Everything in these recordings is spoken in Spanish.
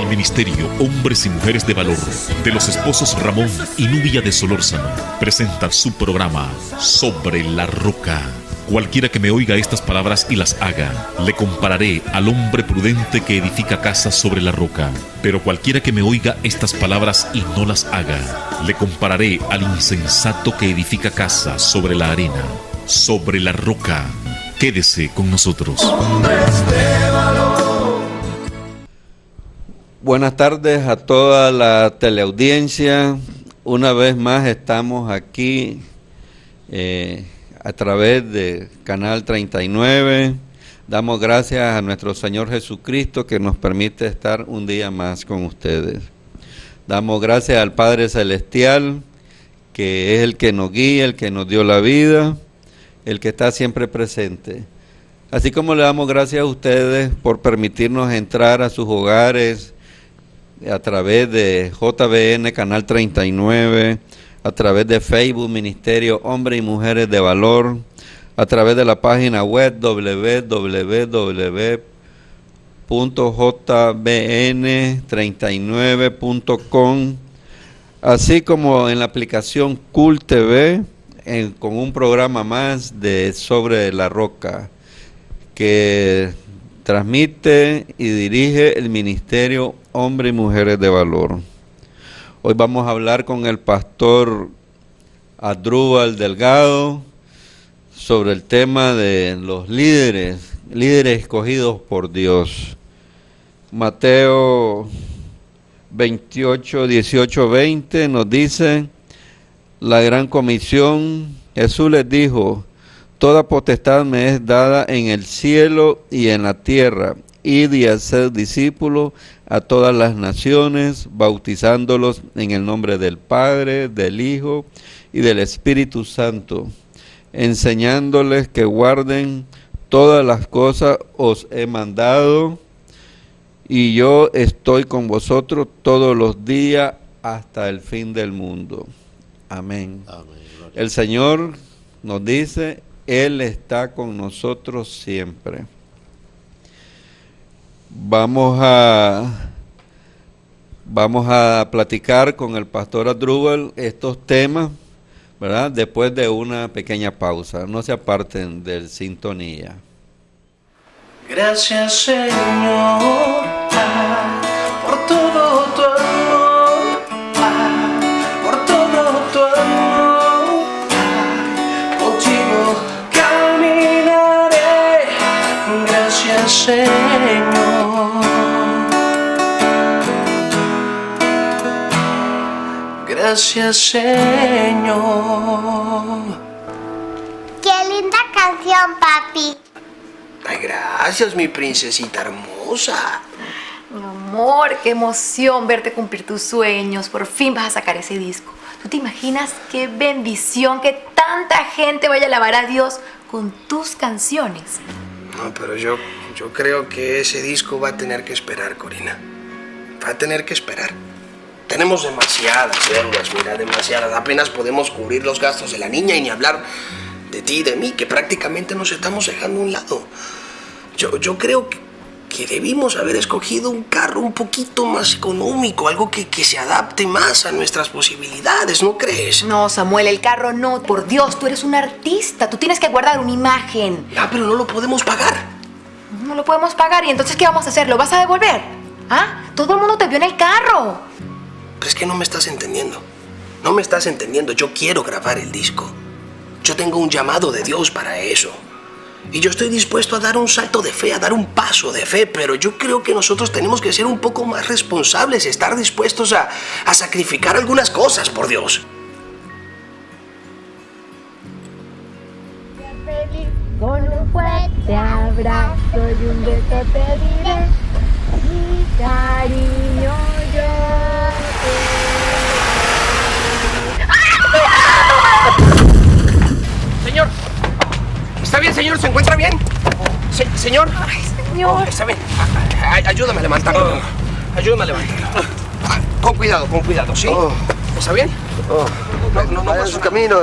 Ministerio Hombres y Mujeres de Valor de los esposos Ramón y Nubia de Solórzano presenta su programa Sobre la Roca. Cualquiera que me oiga estas palabras y las haga, le compararé al hombre prudente que edifica casas sobre la roca. Pero cualquiera que me oiga estas palabras y no las haga, le compararé al insensato que edifica casas sobre la arena. Sobre la roca. Quédese con nosotros. Buenas tardes a toda la teleaudiencia. Una vez más estamos aquí a través de Canal 39. Damos gracias a nuestro Señor Jesucristo que nos permite estar un día más con ustedes. Damos gracias al Padre Celestial, que es el que nos guía, el que nos dio la vida, el que está siempre presente. Así como le damos gracias a ustedes por permitirnos entrar a sus hogares a través de JBN Canal 39, a través de Facebook Ministerio Hombres y Mujeres de Valor, a través de la página web www.jbn39.com, así como en la aplicación Cool TV, con un programa más de Sobre la Roca, que transmite y dirige el Ministerio Hombres y Mujeres de Valor. Hoy vamos a hablar con el pastor Asdrúbal Delgado sobre el tema de los líderes escogidos por Dios. Mateo 28, 18, 20 nos dice la gran comisión. Jesús les dijo: toda potestad me es dada en el cielo y en la tierra. Id y haced discípulos a todas las naciones, bautizándolos en el nombre del Padre, del Hijo y del Espíritu Santo, enseñándoles que guarden todas las cosas os he mandado, y yo estoy con vosotros todos los días hasta el fin del mundo. Amén. Amén. El Señor nos dice: Él está con nosotros siempre. Vamos a platicar con el pastor Asdrúbal estos temas, ¿verdad? Después de una pequeña pausa. No se aparten del sintonía. Gracias, Señor, por todo tu amor, por todo tu amor. Contigo caminaré. Gracias, Señor. Gracias, Señor. ¡Qué linda canción, papi! Ay, gracias, mi princesita hermosa. Mi amor, qué emoción verte cumplir tus sueños. Por fin vas a sacar ese disco. ¿Tú te imaginas qué bendición que tanta gente vaya a alabar a Dios con tus canciones? No, pero yo creo que ese disco va a tener que esperar, Corina. Va a tener que esperar. Tenemos demasiadas deudas, mira, demasiadas. Apenas podemos cubrir los gastos de la niña y ni hablar de ti y de mí, que prácticamente nos estamos dejando a un lado. Yo creo que debimos haber escogido un carro un poquito más económico, algo que se adapte más a nuestras posibilidades, ¿no crees? No, Samuel, el carro no. Por Dios, tú eres un artista. Tú tienes que guardar una imagen. Ah, pero no lo podemos pagar. No lo podemos pagar. ¿Y entonces qué vamos a hacer? ¿Lo vas a devolver? ¿Ah? Todo el mundo te vio en el carro. Pero es que no me estás entendiendo. No me estás entendiendo. Yo quiero grabar el disco. Yo tengo un llamado de Dios para eso. Y yo estoy dispuesto a dar un salto de fe, a dar un paso de fe, pero yo creo que nosotros tenemos que ser un poco más responsables, estar dispuestos a sacrificar algunas cosas, por Dios. Con un fuerte abrazo y un beso te diré, mi cariño, yo Señor, ¿está bien, señor? ¿Se encuentra bien? Señor. Ay, señor. Está bien. Ayúdame a levantarlo. Ayúdame a levantarlo. Con cuidado, ¿sí? ¿Está bien? No vaya en su camino.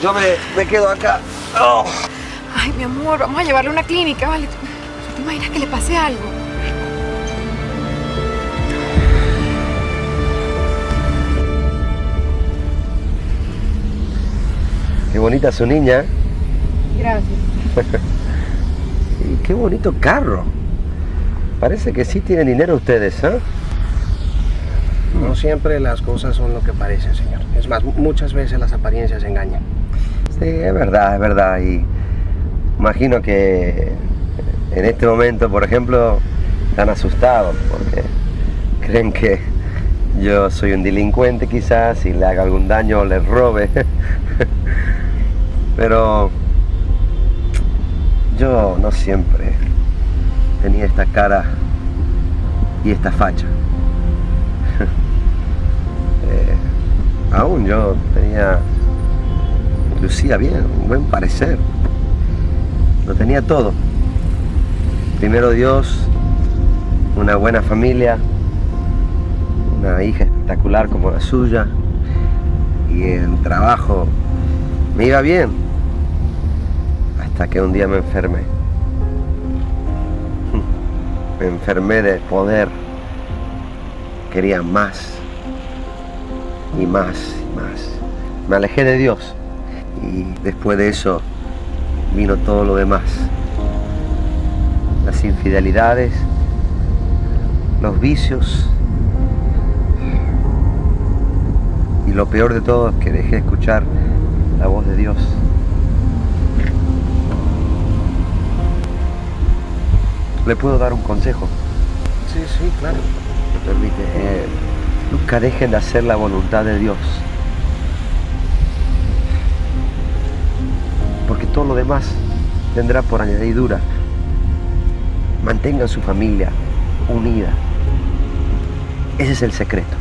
Yo me quedo acá. Ay, mi amor, vamos a llevarlo a una clínica, ¿vale? ¿Te imaginas que le pase algo? bonita su niña. Gracias. Y qué bonito carro. Parece que sí tienen dinero ustedes, ¿eh? No siempre las cosas son lo que parecen, señor. Es más, muchas veces las apariencias engañan. Sí, es verdad. Y imagino que en este momento, por ejemplo, están asustados porque creen que yo soy un delincuente quizás y le haga algún daño o les robe. Pero yo no siempre tenía esta cara y esta facha. Aún yo lucía bien, un buen parecer. Lo tenía todo. Primero Dios, una buena familia, una hija espectacular como la suya, y el trabajo me iba bien, hasta que un día me enfermé. Me enfermé de poder, quería más y más y más. Me alejé de Dios y después de eso vino todo lo demás. Las infidelidades, los vicios, y lo peor de todo es que dejé de escuchar la voz de Dios. ¿Le puedo dar un consejo? Sí, claro. ¿Me permite? Nunca dejen de hacer la voluntad de Dios. Porque todo lo demás vendrá por añadidura. Mantengan su familia unida. Ese es el secreto.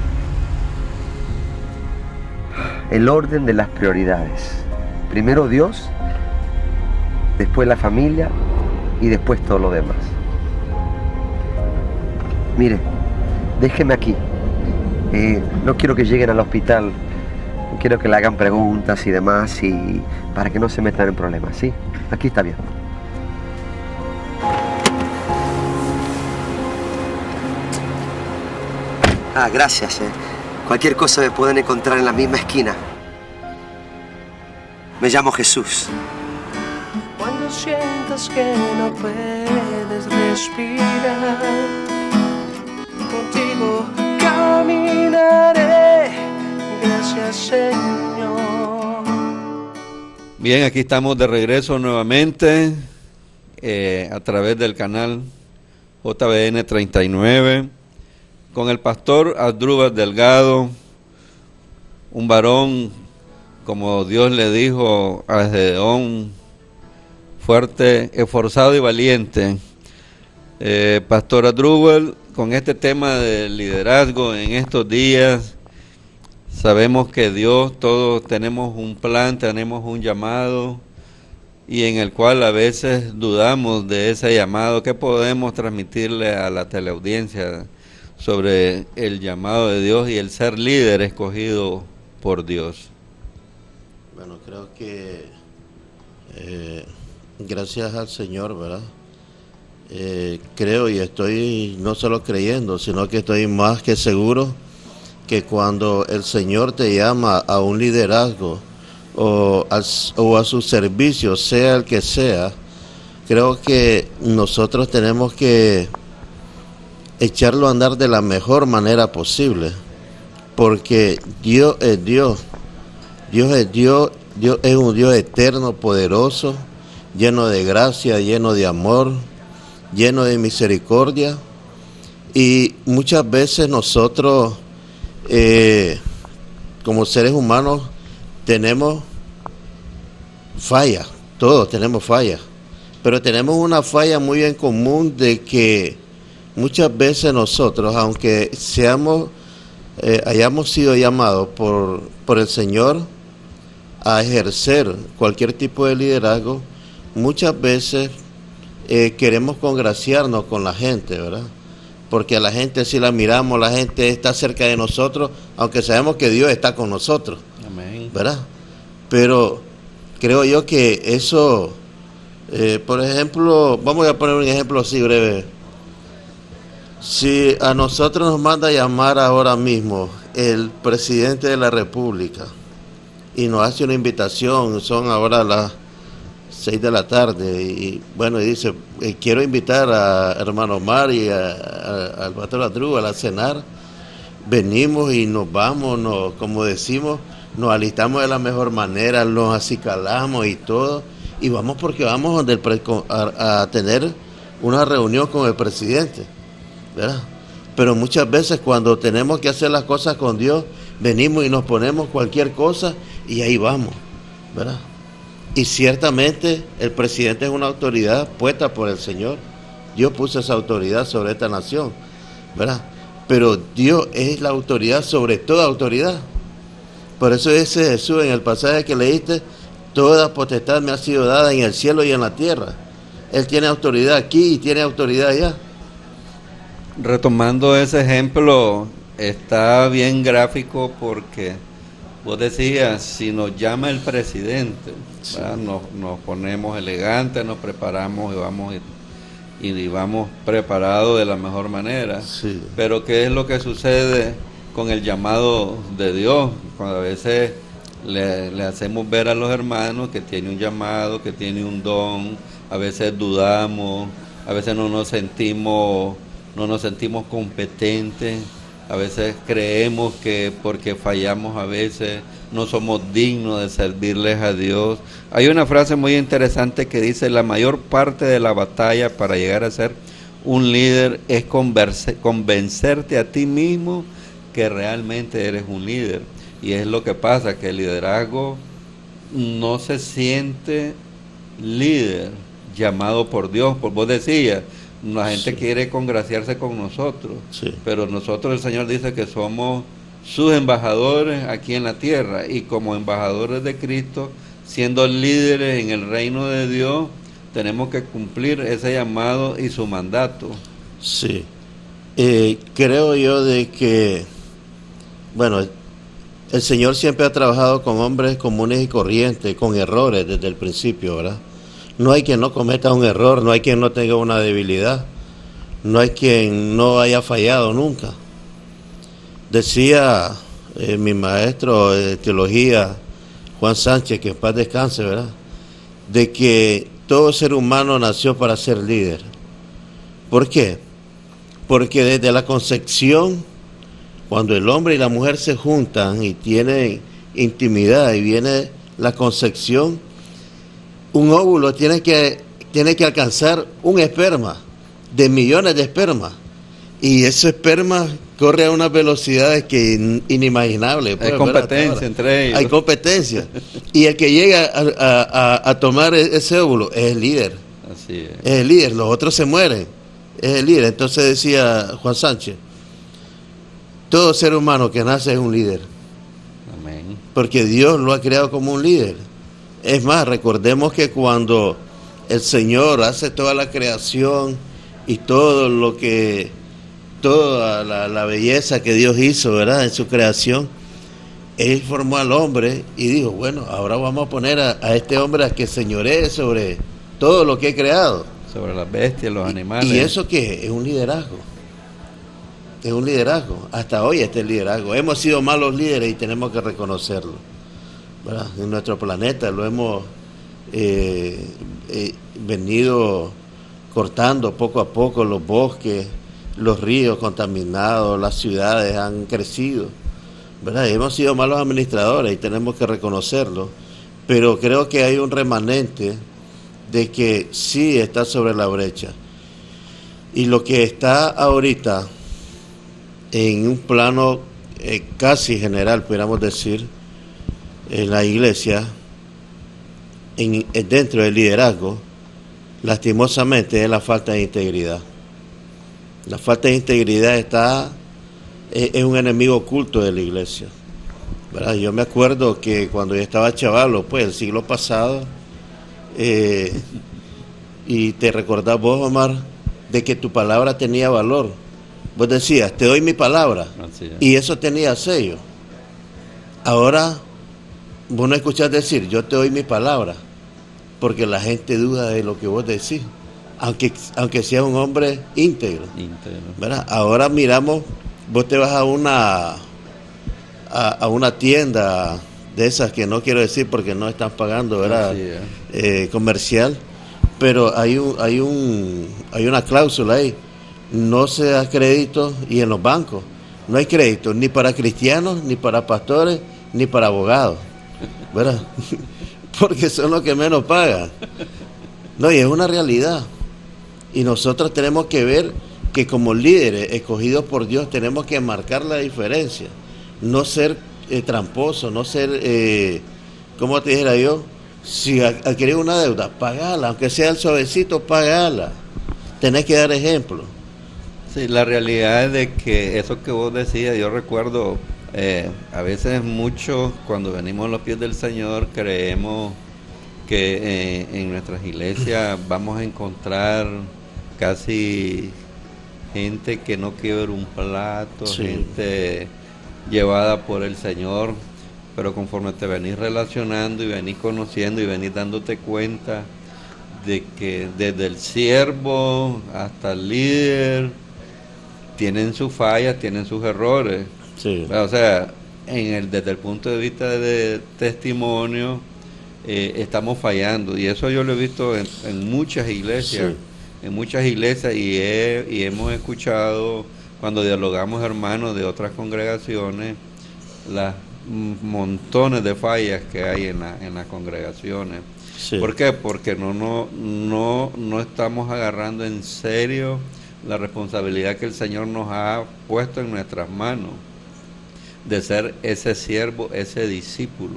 El orden de las prioridades. Primero Dios, después la familia y después todo lo demás. Mire, déjeme aquí. No quiero que lleguen al hospital. Quiero que le hagan preguntas y demás, y para que no se metan en problemas, ¿sí? Aquí está bien. Gracias. Cualquier cosa me pueden encontrar en la misma esquina. Me llamo Jesús. Cuando sientas que no puedes respirar, contigo caminaré. Gracias, Señor. Bien, aquí estamos de regreso nuevamente a través del canal JBN 39 con el pastor Asdrúbal Delgado, un varón, como Dios le dijo a Gedeón, fuerte, esforzado y valiente. Pastor Asdrúbal, con este tema del liderazgo en estos días, sabemos que Dios, todos tenemos un plan, tenemos un llamado, y en el cual a veces dudamos de ese llamado. ¿Qué podemos transmitirle a la teleaudiencia sobre el llamado de Dios y el ser líder escogido por Dios? Bueno, creo que gracias al Señor, ¿verdad? Creo y estoy no solo creyendo, sino que estoy más que seguro que cuando el Señor te llama a un liderazgo o a su servicio, sea el que sea, creo que nosotros tenemos que echarlo a andar de la mejor manera posible, porque Dios es Dios. Dios es Dios, Dios es un Dios eterno, poderoso, lleno de gracia, lleno de amor, lleno de misericordia, y muchas veces nosotros como seres humanos tenemos fallas, todos tenemos fallas, pero tenemos una falla muy en común de que muchas veces nosotros, aunque hayamos sido llamados por el Señor a ejercer cualquier tipo de liderazgo, muchas veces queremos congraciarnos con la gente, ¿verdad? Porque a la gente, si la miramos, la gente está cerca de nosotros, aunque sabemos que Dios está con nosotros. Amén. ¿Verdad? Pero creo yo que eso, por ejemplo, vamos a poner un ejemplo así breve. Si a nosotros nos manda a llamar ahora mismo el presidente de la República y nos hace una invitación. Son ahora las 6 de la tarde y bueno, y dice, quiero invitar a hermano Omar y al pastor Adrúbal a cenar. Venimos y nos vamos, como decimos, nos alistamos de la mejor manera, nos acicalamos y todo, y vamos porque vamos donde a tener una reunión con el presidente, ¿verdad? Pero muchas veces cuando tenemos que hacer las cosas con Dios, venimos y nos ponemos cualquier cosa y ahí vamos, ¿verdad? Y ciertamente el presidente es una autoridad puesta por el Señor. Dios puso esa autoridad sobre esta nación, ¿verdad? Pero Dios es la autoridad sobre toda autoridad. Por eso ese Jesús en el pasaje que leíste, toda potestad me ha sido dada en el cielo y en la tierra. Él tiene autoridad aquí y tiene autoridad allá. Retomando ese ejemplo, está bien gráfico porque vos decías, si nos llama el presidente, sí, nos ponemos elegantes, nos preparamos y vamos preparados de la mejor manera. Sí. Pero ¿qué es lo que sucede con el llamado de Dios? Cuando a veces le hacemos ver a los hermanos que tiene un llamado, que tiene un don, a veces dudamos, a veces no nos sentimos competentes, a veces creemos que porque fallamos a veces no somos dignos de servirles a Dios. Hay una frase muy interesante que dice, la mayor parte de la batalla para llegar a ser un líder es convencerte a ti mismo que realmente eres un líder. Y es lo que pasa, que el liderazgo no se siente líder llamado por Dios. Por vos decías, la gente quiere congraciarse con nosotros, pero nosotros, el Señor dice que somos sus embajadores aquí en la tierra, y como embajadores de Cristo, siendo líderes en el reino de Dios, tenemos que cumplir ese llamado y su mandato. Sí, creo yo de que, bueno, el Señor siempre ha trabajado con hombres comunes y corrientes, con errores desde el principio, ¿verdad? No hay quien no cometa un error, no hay quien no tenga una debilidad, no hay quien no haya fallado nunca. Decía mi maestro de teología, Juan Sánchez, que en paz descanse, ¿verdad?, de que todo ser humano nació para ser líder. ¿Por qué? Porque desde la concepción, cuando el hombre y la mujer se juntan y tienen intimidad y viene la concepción, un óvulo tiene que alcanzar un esperma, de millones de espermas, y ese esperma corre a unas velocidades que inimaginables. Hay competencia entre ellos. Hay competencia. Y el que llega a tomar ese óvulo es el líder. Así es. Es el líder, los otros se mueren. Es el líder. Entonces decía Juan Sánchez, todo ser humano que nace es un líder. Amén. Porque Dios lo ha creado como un líder. Es más, recordemos que cuando el Señor hace toda la creación y todo lo que, toda la belleza que Dios hizo, ¿verdad?, en su creación, Él formó al hombre y dijo, bueno, ahora vamos a poner a este hombre a que señoree sobre todo lo que he creado. Sobre las bestias, los animales. ¿Y eso qué? Es un liderazgo. Es un liderazgo. Hasta hoy este liderazgo. Hemos sido malos líderes y tenemos que reconocerlo, ¿verdad? En nuestro planeta lo hemos venido cortando poco a poco, los bosques, los ríos contaminados, las ciudades han crecido, ¿verdad? Hemos sido malos administradores y tenemos que reconocerlo, pero creo que hay un remanente de que sí está sobre la brecha. Y lo que está ahorita en un plano casi general, pudiéramos decir, en la iglesia, dentro del liderazgo, lastimosamente es la falta de integridad. La falta de integridad es un enemigo oculto de la iglesia, ¿verdad? Yo me acuerdo que cuando yo estaba chavalo, pues el siglo pasado, y te recordás vos, Omar, de que tu palabra tenía valor. Vos decías, te doy mi palabra, y eso tenía sello. Ahora vos no escuchás decir, yo te doy mi palabra, porque la gente duda de lo que vos decís, aunque sea un hombre íntegro, ¿verdad? Ahora miramos, vos te vas a una tienda de esas que no quiero decir porque no están pagando, ¿verdad? Así es. Comercial, pero hay una cláusula ahí, no se da crédito, y en los bancos no hay crédito ni para cristianos, ni para pastores, ni para abogados, ¿verdad? Porque son los que menos pagan. No, y es una realidad. Y nosotros tenemos que ver que como líderes escogidos por Dios tenemos que marcar la diferencia, no ser tramposo, no ser, ¿cómo te dijera yo? Si adquirir una deuda, pagala, aunque sea el suavecito, pagala. Tenés que dar ejemplo. Sí, la realidad es de que eso que vos decías, yo recuerdo, a veces muchos cuando venimos a los pies del Señor creemos que en nuestras iglesias vamos a encontrar casi gente que no quiere ver un plato, Sí. gente llevada por el Señor, pero conforme te venís relacionando y venís conociendo y venís dándote cuenta de que desde el siervo hasta el líder tienen sus fallas, tienen sus errores. Sí. O sea, desde el punto de vista de testimonio, estamos fallando. Y eso yo lo he visto en muchas iglesias. Sí. En muchas iglesias y hemos escuchado cuando dialogamos hermanos de otras congregaciones las montones de fallas que hay en las congregaciones. Sí. ¿Por qué? Porque no estamos agarrando en serio la responsabilidad que el Señor nos ha puesto en nuestras manos de ser ese siervo, ese discípulo,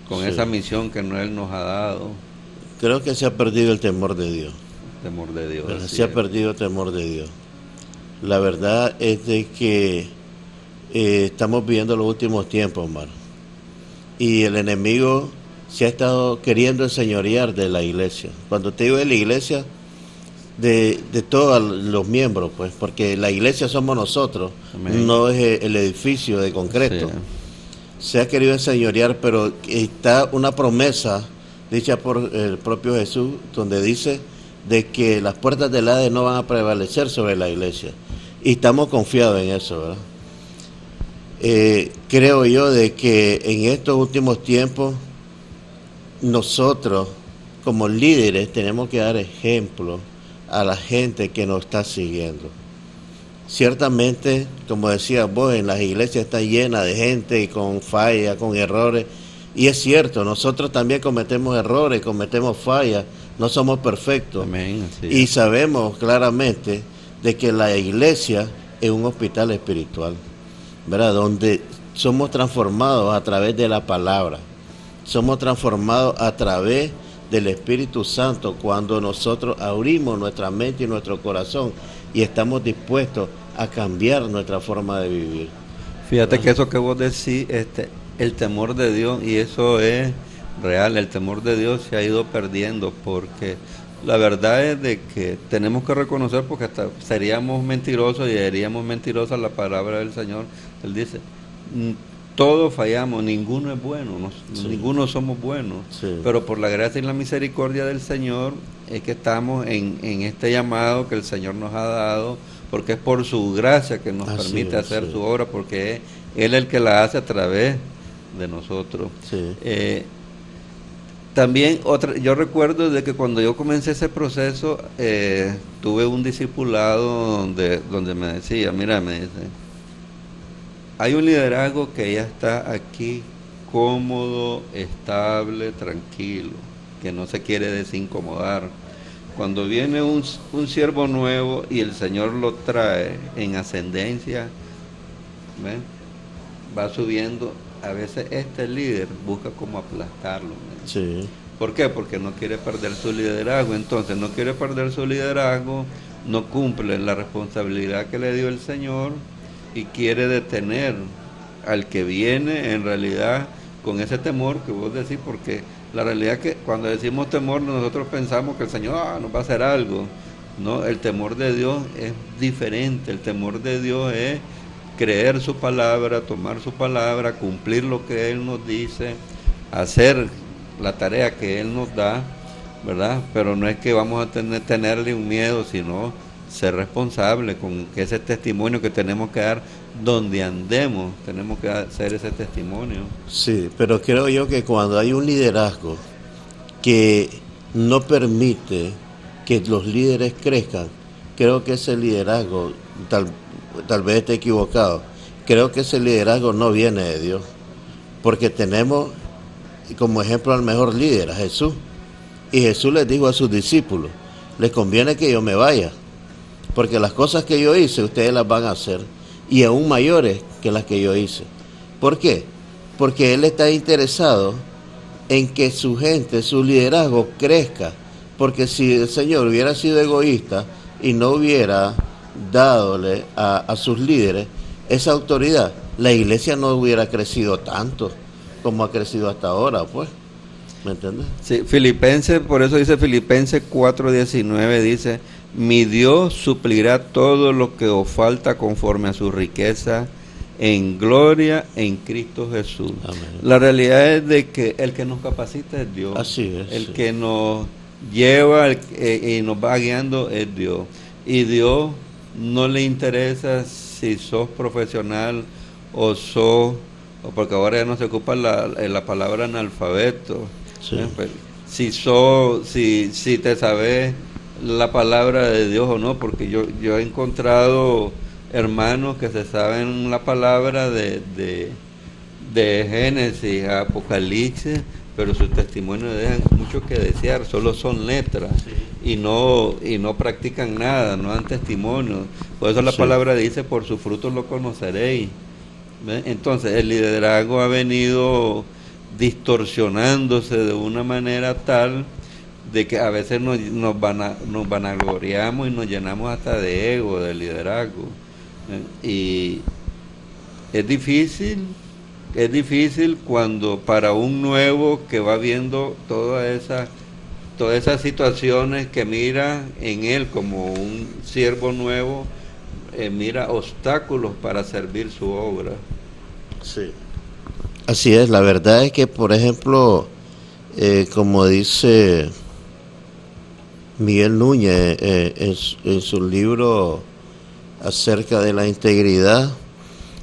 con Sí. esa misión que Él nos ha dado. Creo que se ha perdido el temor de Dios. Temor de Dios. Pero así se ha es. perdido el temor de Dios. La verdad es de que estamos viviendo los últimos tiempos, hermano. Y el enemigo se ha estado queriendo enseñorear de la iglesia. Cuando te digo de la iglesia, de todos los miembros, pues, porque la iglesia somos nosotros, Amén. no es el edificio de concreto. Sí. Se ha querido enseñorear, pero está una promesa dicha por el propio Jesús, donde dice de que las puertas del Hades no van a prevalecer sobre la iglesia. Y estamos confiados en eso, ¿verdad? Creo yo de que en estos últimos tiempos nosotros como líderes tenemos que dar ejemplo a la gente que nos está siguiendo. Ciertamente, como decías vos, en las iglesias está llena de gente con fallas, con errores, y es cierto, nosotros también cometemos errores, cometemos fallas, no somos perfectos. Amén, así Y es. sabemos claramente de que la iglesia es un hospital espiritual, ¿verdad? Donde somos transformados a través de la palabra, somos transformados a través del Espíritu Santo cuando nosotros abrimos nuestra mente y nuestro corazón y estamos dispuestos a cambiar nuestra forma de vivir. Fíjate que eso que vos decís, el temor de Dios, y eso es real, el temor de Dios se ha ido perdiendo porque la verdad es de que tenemos que reconocer, porque hasta seríamos mentirosos y haríamos mentirosas la palabra del Señor. Él dice, todos fallamos, ninguno es bueno, Sí. ninguno somos buenos, Sí. pero por la gracia y la misericordia del Señor es que estamos en este llamado que el Señor nos ha dado, porque es por su gracia que nos Así permite es, hacer sí. su obra, porque es Él el que la hace a través de nosotros. Sí. También yo recuerdo de que cuando yo comencé ese proceso, tuve un discipulado donde me decía, mira, me dice, hay un liderazgo que ya está aquí cómodo, estable, tranquilo, que no se quiere desincomodar. Cuando viene un siervo nuevo y el Señor lo trae en ascendencia, ¿ven? Va subiendo, a veces este líder busca como aplastarlo, ¿ven? Sí. ¿Por qué? Porque no quiere perder su liderazgo. Entonces no quiere perder su liderazgo, no cumple la responsabilidad que le dio el Señor y quiere detener al que viene en realidad con ese temor que vos decís, porque la realidad es que cuando decimos temor nosotros pensamos que el Señor nos va a hacer algo. No, el temor de Dios es diferente. El temor de Dios es creer su palabra, tomar su palabra, cumplir lo que Él nos dice, hacer la tarea que Él nos da, ¿verdad? Pero no es que vamos a tenerle un miedo, sino ser responsable con ese testimonio que tenemos que dar donde andemos, tenemos que hacer ese testimonio. Sí, pero creo yo que cuando hay un liderazgo que no permite que los líderes crezcan, creo que ese liderazgo, tal vez esté equivocado, creo que ese liderazgo no viene de Dios, porque tenemos como ejemplo al mejor líder, a Jesús, y Jesús les dijo a sus discípulos, les conviene que yo me vaya, porque las cosas que yo hice, ustedes las van a hacer, y aún mayores que las que yo hice. ¿Por qué? Porque Él está interesado en que su gente, su liderazgo crezca, porque si el Señor hubiera sido egoísta y no hubiera dadole a sus líderes esa autoridad, la iglesia no hubiera crecido tanto como ha crecido hasta ahora, pues. ¿Me entiendes? Sí, Filipenses, por eso dice Filipenses 4:19, dice, mi Dios suplirá todo lo que os falta conforme a su riqueza en gloria en Cristo Jesús. Amén. La realidad es de que el que nos capacita es Dios. Así es. El sí. que nos lleva y nos va guiando es Dios. Y Dios no le interesa si sos profesional o porque ahora ya no se ocupa la palabra analfabeto. Sí. Si te sabes la palabra de Dios o no, porque yo he encontrado hermanos que se saben la palabra de Génesis a Apocalipsis, pero sus testimonios dejan mucho que desear, solo son letras. Sí. y no practican nada, no dan testimonio. Por eso la palabra dice, por sus frutos lo conoceréis. ¿Ve? Entonces el liderazgo ha venido distorsionándose de una manera tal de que a veces nos vanagloriamos y nos llenamos hasta de ego del liderazgo. Y es difícil cuando para un nuevo que va viendo todas esas situaciones, que mira en él como un siervo nuevo, mira obstáculos para servir su obra. Sí. Así es, la verdad es que, por ejemplo, como dice Miguel Núñez en su libro acerca de la integridad,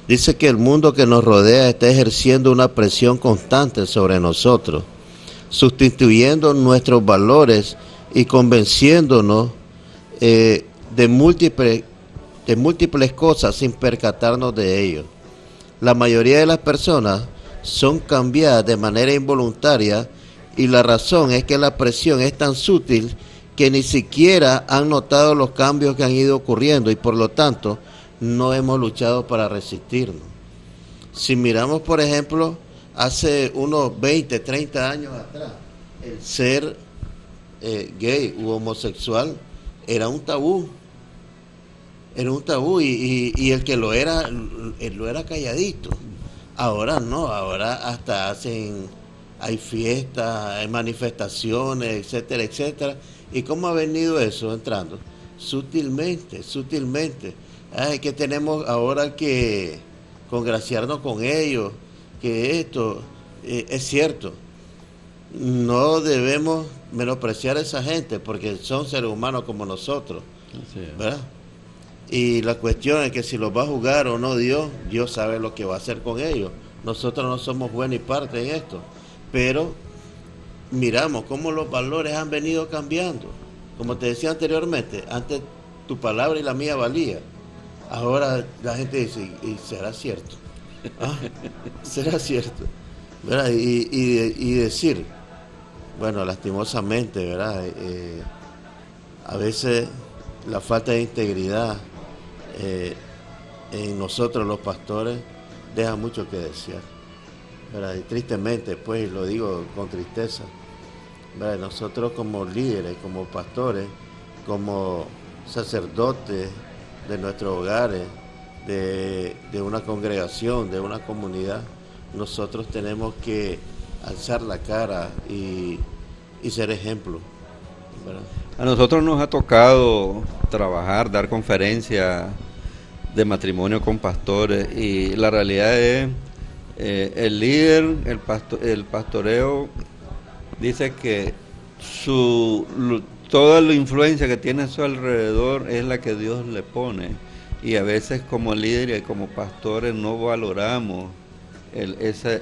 dice que el mundo que nos rodea está ejerciendo una presión constante sobre nosotros, sustituyendo nuestros valores y convenciéndonos de múltiples cosas sin percatarnos de ello. La mayoría de las personas son cambiadas de manera involuntaria y la razón es que la presión es tan sutil que ni siquiera han notado los cambios que han ido ocurriendo y por lo tanto no hemos luchado para resistirnos. Si miramos, por ejemplo, hace unos 20, 30 años atrás, el ser gay u homosexual era un tabú. Era un tabú y el que lo era calladito. Ahora no, ahora hasta hay fiestas, hay manifestaciones, etcétera, etcétera. ¿Y cómo ha venido eso entrando? Sutilmente. Que tenemos ahora que congraciarnos con ellos, que esto es cierto. No debemos menospreciar a esa gente porque son seres humanos como nosotros, ¿verdad? Y la cuestión es que si los va a jugar o no Dios sabe lo que va a hacer con ellos. Nosotros no somos buena y parte en esto, pero miramos cómo los valores han venido cambiando. Como te decía anteriormente, antes tu palabra y la mía valía. Ahora la gente dice, ¿y será cierto? ¿Será cierto? ¿Verdad? Y decir, bueno, lastimosamente, ¿verdad? A veces la falta de integridad en nosotros los pastores deja mucho que desear, ¿verdad? Y tristemente, pues, lo digo con tristeza, ¿verdad? Nosotros como líderes, como pastores, como sacerdotes de nuestros hogares, de una congregación, de una comunidad, nosotros tenemos que alzar la cara y ser ejemplo, ¿verdad? A nosotros nos ha tocado trabajar, dar conferencias de matrimonio con pastores y la realidad es, el líder, el pastoreo, dice que toda la influencia que tiene a su alrededor es la que Dios le pone. Y a veces como líderes y como pastores no valoramos ese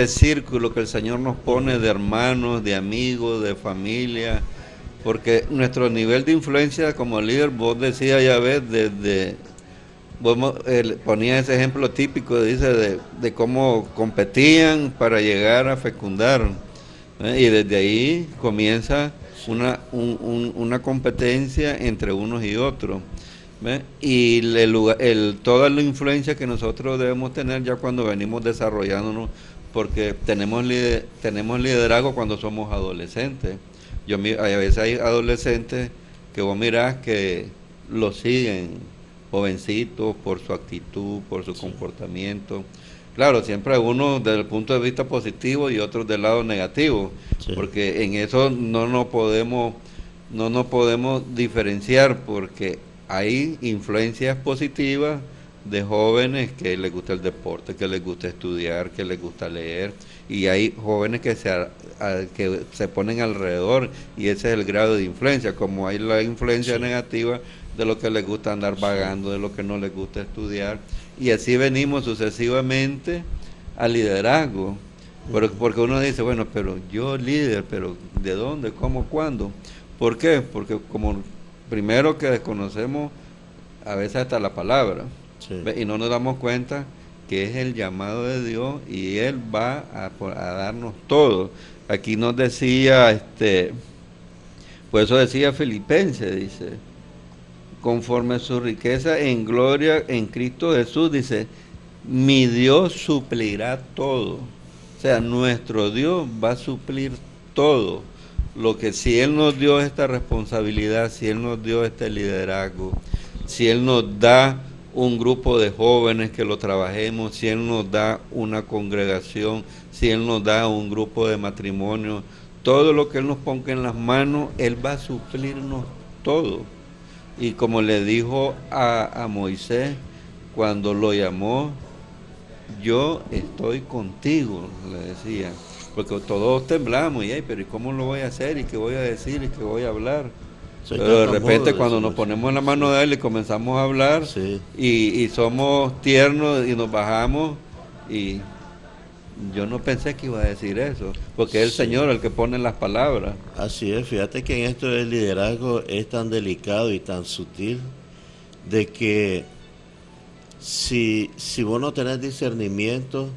círculo que el Señor nos pone de hermanos, de amigos, de familia, porque nuestro nivel de influencia como líder, vos decías ya ves, ponía ese ejemplo típico, dice, de cómo competían para llegar a fecundar, y desde ahí comienza una competencia entre unos y otros. ¿Ve? Y toda la influencia que nosotros debemos tener ya cuando venimos desarrollándonos, porque tenemos liderazgo cuando somos adolescentes. A veces hay adolescentes que vos mirás que lo siguen, jovencitos, por su actitud, por su comportamiento. Claro, siempre uno desde el punto de vista positivo y otros del lado negativo, porque en eso no nos podemos diferenciar, porque hay influencias positivas de jóvenes que les gusta el deporte, que les gusta estudiar, que les gusta leer, y hay jóvenes que se ponen alrededor, y ese es el grado de influencia, como hay la influencia negativa de lo que les gusta andar vagando, de lo que no les gusta estudiar, y así venimos sucesivamente al liderazgo, porque uno dice, bueno, pero yo líder, pero ¿de dónde? ¿Cómo? ¿Cuándo? ¿Por qué? Porque como primero que desconocemos a veces hasta la palabra, y no nos damos cuenta que es el llamado de Dios y Él va a darnos todo. Aquí nos decía, por eso decía Filipenses, dice, conforme a su riqueza en gloria en Cristo Jesús, dice, mi Dios suplirá todo. O sea, nuestro Dios va a suplir todo. Lo que si Él nos dio esta responsabilidad, si Él nos dio este liderazgo, si Él nos da un grupo de jóvenes que lo trabajemos, si Él nos da una congregación, si Él nos da un grupo de matrimonio, todo lo que Él nos ponga en las manos, Él va a suplirnos todo. Y como le dijo a Moisés cuando lo llamó, yo estoy contigo, le decía. Porque todos temblamos, pero ¿y cómo lo voy a hacer? ¿Y qué voy a decir? ¿Y qué voy a hablar? Pero de repente cuando nos ponemos en la mano de Él y comenzamos a hablar, y somos tiernos y nos bajamos, y yo no pensé que iba a decir eso, porque es el Señor el que pone las palabras. Así es, fíjate que en esto del liderazgo es tan delicado y tan sutil, de que si vos no tenés discernimiento,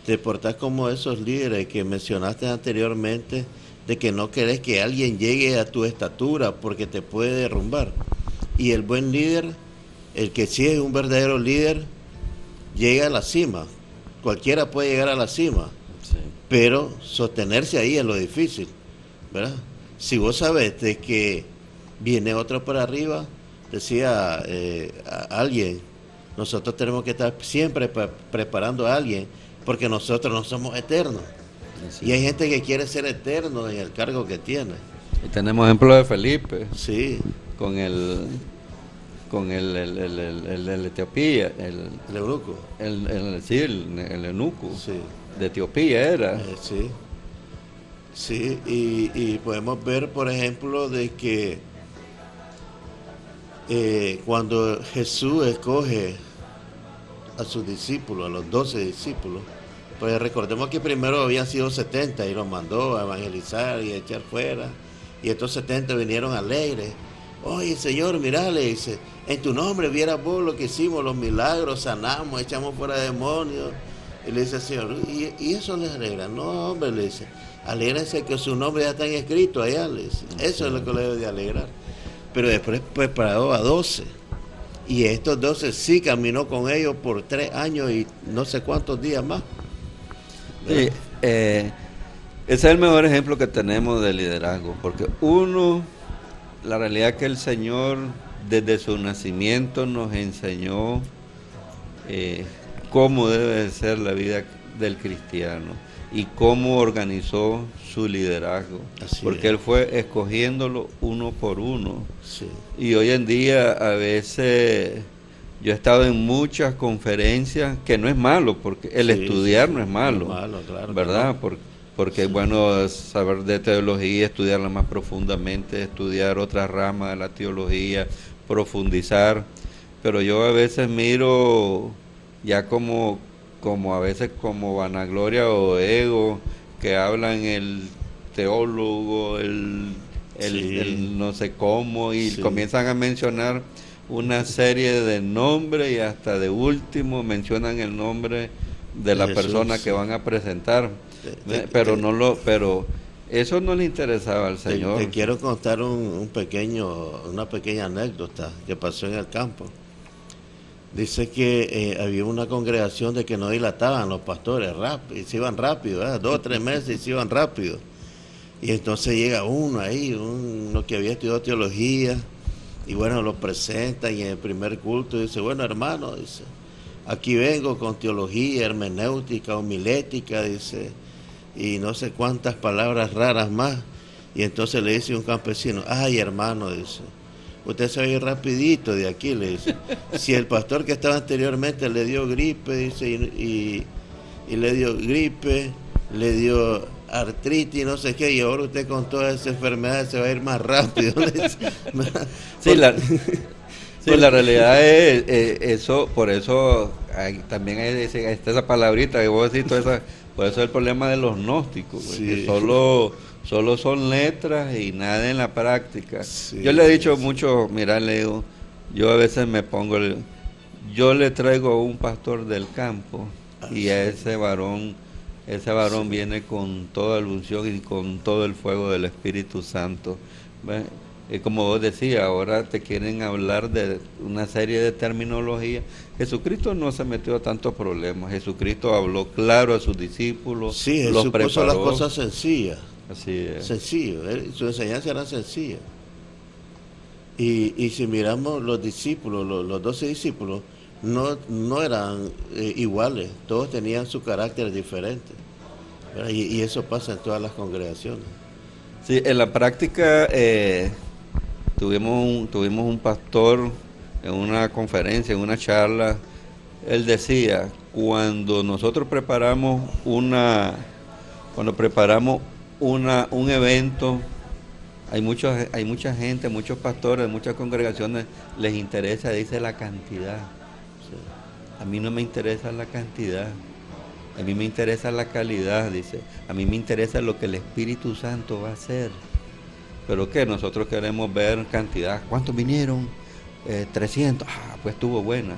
te portás como esos líderes que mencionaste anteriormente, de que no querés que alguien llegue a tu estatura porque te puede derrumbar. Y el buen líder, el que sí es un verdadero líder, llega a la cima. Cualquiera puede llegar a la cima, pero sostenerse ahí es lo difícil, ¿verdad? Si vos sabés de que viene otro por arriba, decía alguien, nosotros tenemos que estar siempre preparando a alguien, porque nosotros no somos eternos. Y hay gente que quiere ser eterno en el cargo que tiene. Y tenemos ejemplo de Felipe. Sí. Con el Etiopía, el eunuco. El eunuco. Sí. De Etiopía era. Sí. Sí, y podemos ver, por ejemplo, de que cuando Jesús escoge a sus discípulos, a los 12 discípulos, pues recordemos que primero habían sido 70 y los mandó a evangelizar y a echar fuera, y estos 70 vinieron alegres. Oye, Señor, mirá, le dice, en tu nombre vieras vos lo que hicimos, los milagros, sanamos, echamos fuera demonios. Y le dice, Señor, ¿y eso les alegra? No, hombre, le dice, alégrense que su nombre ya está escrito allá, le dice. Eso es lo que le debe de alegrar. Pero después preparó a 12. Y estos 12 sí caminó con ellos por 3 años y no sé cuántos días más. Sí, ese es el mejor ejemplo que tenemos de liderazgo, porque la realidad es que el Señor desde su nacimiento nos enseñó cómo debe ser la vida del cristiano y cómo organizó su liderazgo, porque Él fue escogiéndolo uno por uno. Sí. Y hoy en día a veces yo he estado en muchas conferencias, que no es malo, porque el estudiar no es malo, claro, ¿verdad? No. porque es bueno saber de teología, estudiarla más profundamente, estudiar otras ramas de la teología, profundizar, pero yo a veces miro ya como a veces como vanagloria o ego, que hablan el teólogo, el no sé cómo, y comienzan a mencionar una serie de nombres y hasta de último mencionan el nombre de la Jesús, persona que van a presentar, pero eso no le interesaba al Señor. Te quiero contar una pequeña anécdota que pasó en el campo. Dice que había una congregación de que no dilataban los pastores, y se iban rápido, 2 o 3 meses y se iban rápido. Y entonces llega uno ahí, uno que había estudiado teología, y bueno, lo presenta y en el primer culto dice, bueno hermano, dice, aquí vengo con teología, hermenéutica, homilética, dice, y no sé cuántas palabras raras más. Y entonces le dice un campesino, ay hermano, dice, usted se va a ir rapidito de aquí, le dice. Si el pastor que estaba anteriormente le dio gripe, dice, y le dio gripe, le dio artritis, no sé qué, y ahora usted con todas esas enfermedades se va a ir más rápido. Sí, la realidad es eso, por eso también está esa palabrita que vos decís, por eso es el problema de los gnósticos, que solo son letras y nada en la práctica. Yo le he dicho mucho, mira, le digo, yo a veces me pongo, yo le traigo a un pastor del campo y a ese varón viene con toda la unción y con todo el fuego del Espíritu Santo. Como vos decías, ahora te quieren hablar de una serie de terminología. Jesucristo no se metió a tantos problemas. Jesucristo habló claro a sus discípulos, sí, los Jesús preparó. puso las cosas sencillas. Así es. Sencillo, su enseñanza era sencilla. Y si miramos los discípulos, los 12 discípulos, no eran iguales, todos tenían su carácter diferente. Y eso pasa en todas las congregaciones. Sí, en la práctica tuvimos un pastor en una conferencia, en una charla. Él decía, cuando nosotros preparamos un evento, hay mucha gente, muchos pastores, muchas congregaciones les interesa, dice, la cantidad. A mí no me interesa la cantidad, a mí me interesa la calidad, dice. A mí me interesa lo que el Espíritu Santo va a hacer. Pero ¿qué? Nosotros queremos ver cantidad. ¿Cuántos vinieron? 300. Pues estuvo buena.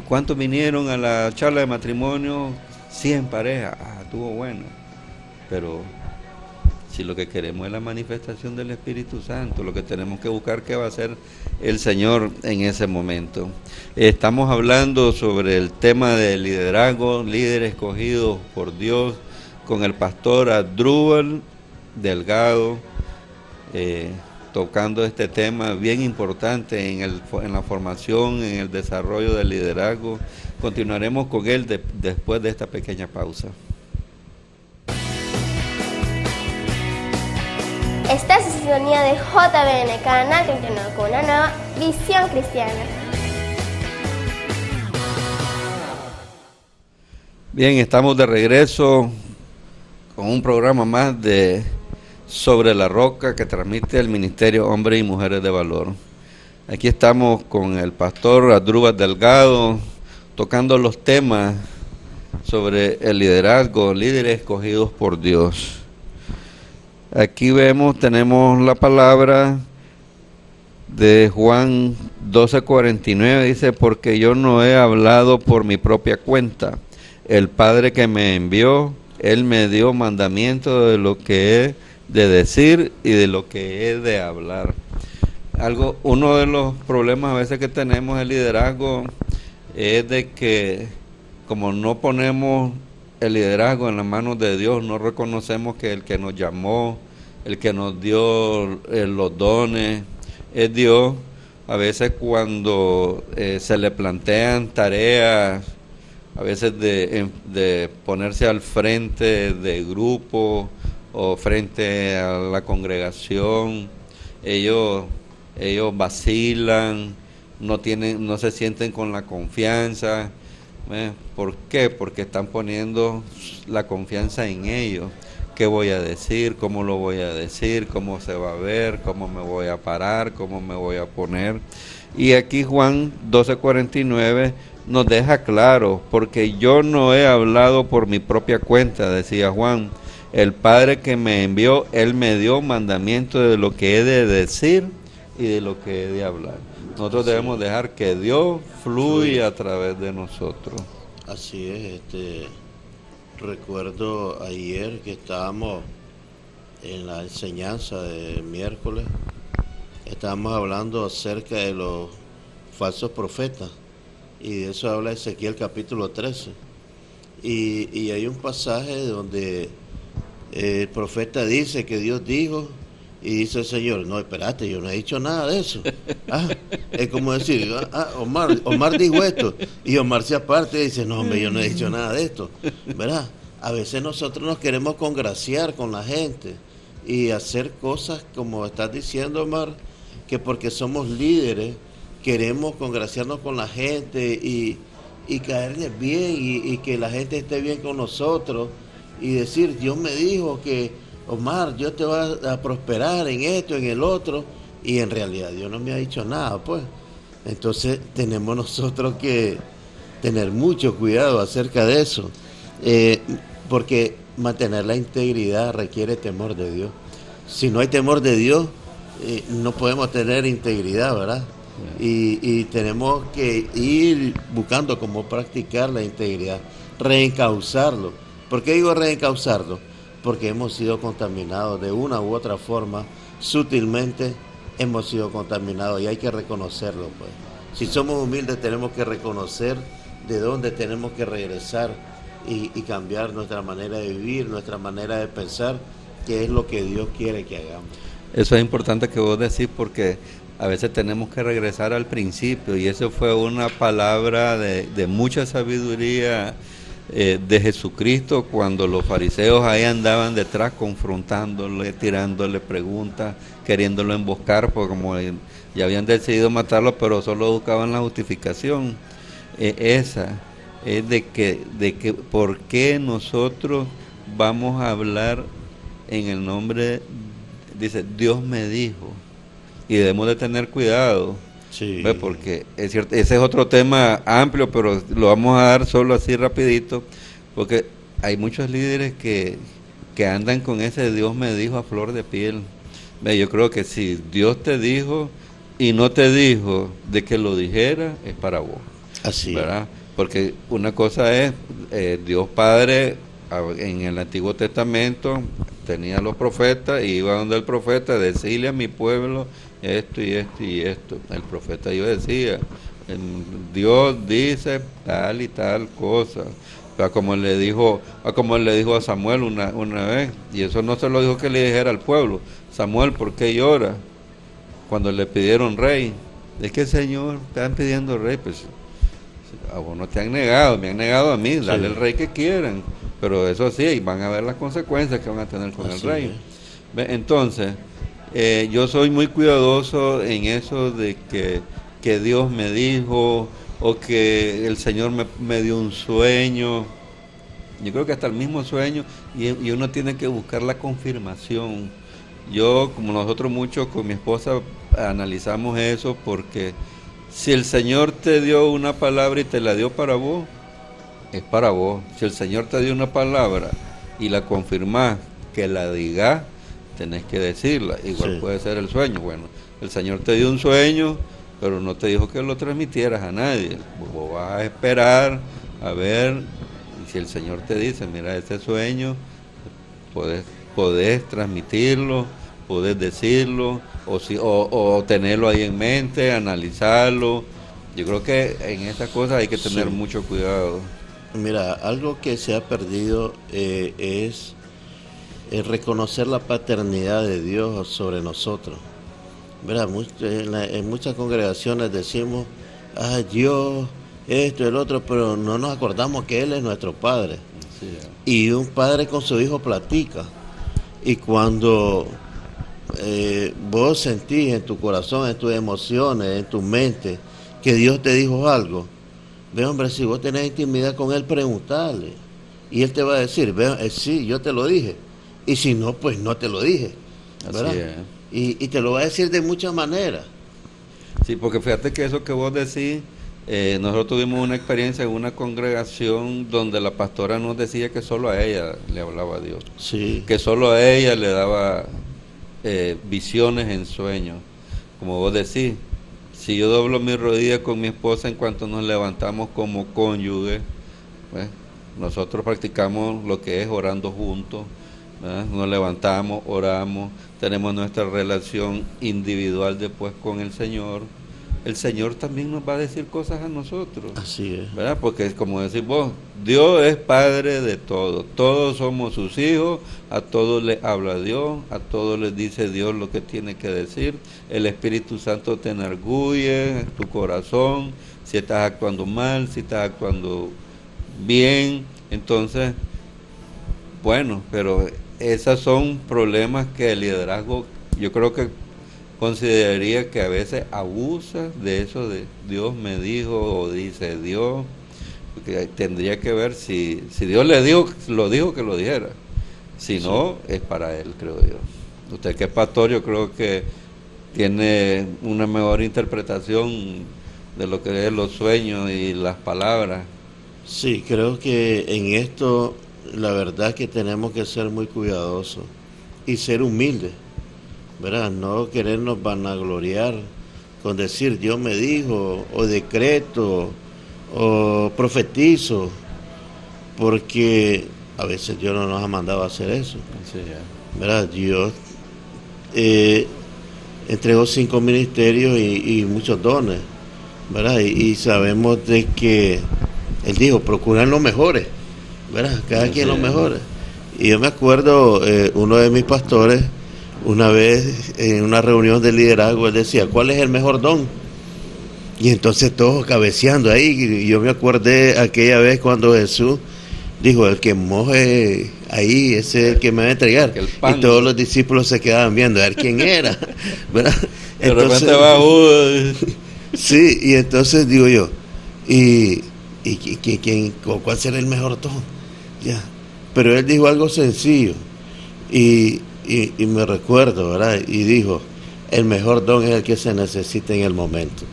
¿Cuántos vinieron a la charla de matrimonio? 100 parejas. Estuvo buena. Pero si lo que queremos es la manifestación del Espíritu Santo, lo que tenemos que buscar qué va a hacer el Señor en ese momento. Estamos hablando sobre el tema del liderazgo, líder escogido por Dios, con el pastor Asdrúbal Delgado, tocando este tema bien importante en la formación, en el desarrollo del liderazgo. Continuaremos con él después de esta pequeña pausa. Esta es la sintonía de JBN, canal cristiano con una nueva visión cristiana. Bien, estamos de regreso con un programa más de Sobre la Roca que transmite el Ministerio Hombres y Mujeres de Valor. Aquí estamos con el pastor Asdrúbal Delgado tocando los temas sobre el liderazgo, líderes escogidos por Dios. Aquí tenemos la palabra de Juan 12:49, dice, porque yo no he hablado por mi propia cuenta. El Padre que me envió, Él me dio mandamiento de lo que he de decir y de lo que he de hablar. Uno de los problemas a veces que tenemos en el liderazgo es de que como no ponemos el liderazgo en las manos de Dios, no reconocemos que el que nos llamó, el que nos dio los dones, es Dios. A veces cuando se le plantean tareas, a veces de ponerse al frente de grupo o frente a la congregación, ellos vacilan, no se sienten con la confianza. ¿Por qué? Porque están poniendo la confianza en ellos. ¿Qué voy a decir? ¿Cómo lo voy a decir? ¿Cómo se va a ver? ¿Cómo me voy a parar? ¿Cómo me voy a poner? Y aquí Juan 12:49 nos deja claro, porque yo no he hablado por mi propia cuenta, decía Juan. El Padre que me envió, Él me dio mandamiento de lo que he de decir y de lo que he de hablar. Nosotros debemos dejar que Dios fluya a través de nosotros. Así es, recuerdo ayer que estábamos en la enseñanza de miércoles, estábamos hablando acerca de los falsos profetas, y de eso habla Ezequiel capítulo 13. Y hay un pasaje donde el profeta dice que Dios dijo, y dice el Señor, no, espérate, yo no he dicho nada de eso. Es como decir, Omar dijo esto, y Omar se aparte y dice, no, hombre, yo no he dicho nada de esto, ¿verdad? A veces nosotros nos queremos congraciar con la gente y hacer cosas como estás diciendo, Omar, que porque somos líderes queremos congraciarnos con la gente y caerles bien y que la gente esté bien con nosotros y decir, Dios me dijo que, Omar, Dios te va a prosperar en esto, en el otro, y en realidad Dios no me ha dicho nada, pues. Entonces tenemos nosotros que tener mucho cuidado acerca de eso, porque mantener la integridad requiere temor de Dios. Si no hay temor de Dios, no podemos tener integridad, ¿verdad? Y tenemos que ir buscando cómo practicar la integridad, reencauzarlo. ¿Por qué digo reencauzarlo? Porque hemos sido contaminados de una u otra forma, sutilmente hemos sido contaminados y hay que reconocerlo, pues. Si somos humildes tenemos que reconocer de dónde tenemos que regresar y cambiar nuestra manera de vivir, nuestra manera de pensar, que es lo que Dios quiere que hagamos. Eso es importante que vos decís, porque a veces tenemos que regresar al principio, y eso fue una palabra de mucha sabiduría de Jesucristo, cuando los fariseos ahí andaban detrás confrontándole, tirándole preguntas, queriéndolo emboscar, porque como ya habían decidido matarlo, pero solo buscaban la justificación. Esa es de que por qué nosotros vamos a hablar en el nombre, dice, Dios me dijo, y debemos de tener cuidado. Sí. Porque es cierto, ese es otro tema amplio, pero lo vamos a dar solo así rapidito, porque hay muchos líderes que andan con ese Dios me dijo a flor de piel. Yo creo que si Dios te dijo y no te dijo de que lo dijera, es para vos. Así, ¿verdad? Porque una cosa es, Dios Padre en el Antiguo Testamento tenía los profetas y iba donde el profeta a decirle a mi pueblo esto y esto y esto. El profeta yo decía, Dios dice tal y tal cosa, como le dijo a Samuel una vez, y eso no se lo dijo que le dijera al pueblo. Samuel, ¿por qué llora? Cuando le pidieron rey, es que Señor, te están pidiendo rey, pues a vos no te han negado, me han negado a mí, dale el rey que quieran, pero eso sí, y van a ver las consecuencias que van a tener con el rey. Entonces, yo soy muy cuidadoso en eso de que Dios me dijo, o que el Señor me dio un sueño. Yo creo que hasta el mismo sueño, y uno tiene que buscar la confirmación. Yo, como nosotros mucho con mi esposa, analizamos eso, porque si el Señor te dio una palabra y te la dio para vos, es para vos. Si el Señor te dio una palabra y la confirmás, que la digas, tenés que decirla. Igual puede ser el sueño. Bueno, el Señor te dio un sueño, pero no te dijo que lo transmitieras a nadie. Vos vas a esperar a ver, y si el Señor te dice, mira, ese sueño, podés transmitirlo, podés decirlo, o tenerlo ahí en mente, analizarlo. Yo creo que en esas cosas hay que tener mucho cuidado. Mira, algo que se ha perdido es reconocer la paternidad de Dios sobre nosotros. ¿Verdad? En muchas congregaciones decimos, Dios, esto, el otro, pero no nos acordamos que Él es nuestro Padre. Sí. Y un padre con su hijo platica. Y cuando vos sentís en tu corazón, en tus emociones, en tu mente, que Dios te dijo algo, Ve, hombre, si vos tenés intimidad con él, preguntale. Y él te va a decir, ve, sí, yo te lo dije. Y si no, pues no te lo dije. ¿Verdad? Así es. Y te lo va a decir de muchas maneras. Sí, porque fíjate que eso que vos decís, nosotros tuvimos una experiencia en una congregación donde la pastora nos decía que solo a ella le hablaba a Dios, Sí. que solo a ella le daba visiones en sueños. Como vos decís, si yo doblo mi rodilla con mi esposa en cuanto nos levantamos como cónyuges, pues, nosotros practicamos lo que es orando juntos, ¿verdad? Nos levantamos, oramos, tenemos nuestra relación individual después con el Señor también nos va a decir cosas a nosotros. Así es. ¿Verdad? Porque como decís vos, Dios es Padre de todos, todos somos sus hijos, a todos les habla Dios, a todos les dice Dios lo que tiene que decir, el Espíritu Santo te enargulle tu corazón, si estás actuando mal, si estás actuando bien, entonces, bueno, pero esos son problemas que el liderazgo, yo creo que consideraría que a veces abusa de eso de Dios me dijo o dice Dios, porque tendría que ver si Dios le dijo, lo dijo que lo dijera, si no, es para él, creo yo. Usted que es pastor, yo creo que tiene una mejor interpretación de lo que es los sueños y las palabras. Sí, creo que en esto la verdad que tenemos que ser muy cuidadosos y ser humildes, ¿verdad? No querernos vanagloriar con decir Dios me dijo, o decreto, o profetizo, porque a veces Dios no nos ha mandado a hacer eso, ¿verdad? Dios entregó 5 ministerios y muchos dones, ¿verdad? Y sabemos de que Él dijo, procuran los mejores, ¿verdad? Cada quien los mejores. Y yo me acuerdo, uno de mis pastores, una vez en una reunión de liderazgo, él decía, ¿cuál es el mejor don? Y entonces todos cabeceando ahí, y yo me acordé aquella vez cuando Jesús dijo, el que moje ahí, ese es el que me va a entregar. Y todos los discípulos se quedaban viendo a ver quién era, ¿verdad? Entonces, de repente va sí, y entonces digo yo, ¿y cuál será el mejor don? Ya. Pero él dijo algo sencillo, y me recuerdo, ¿verdad? Y dijo, el mejor don es el que se necesita en el momento,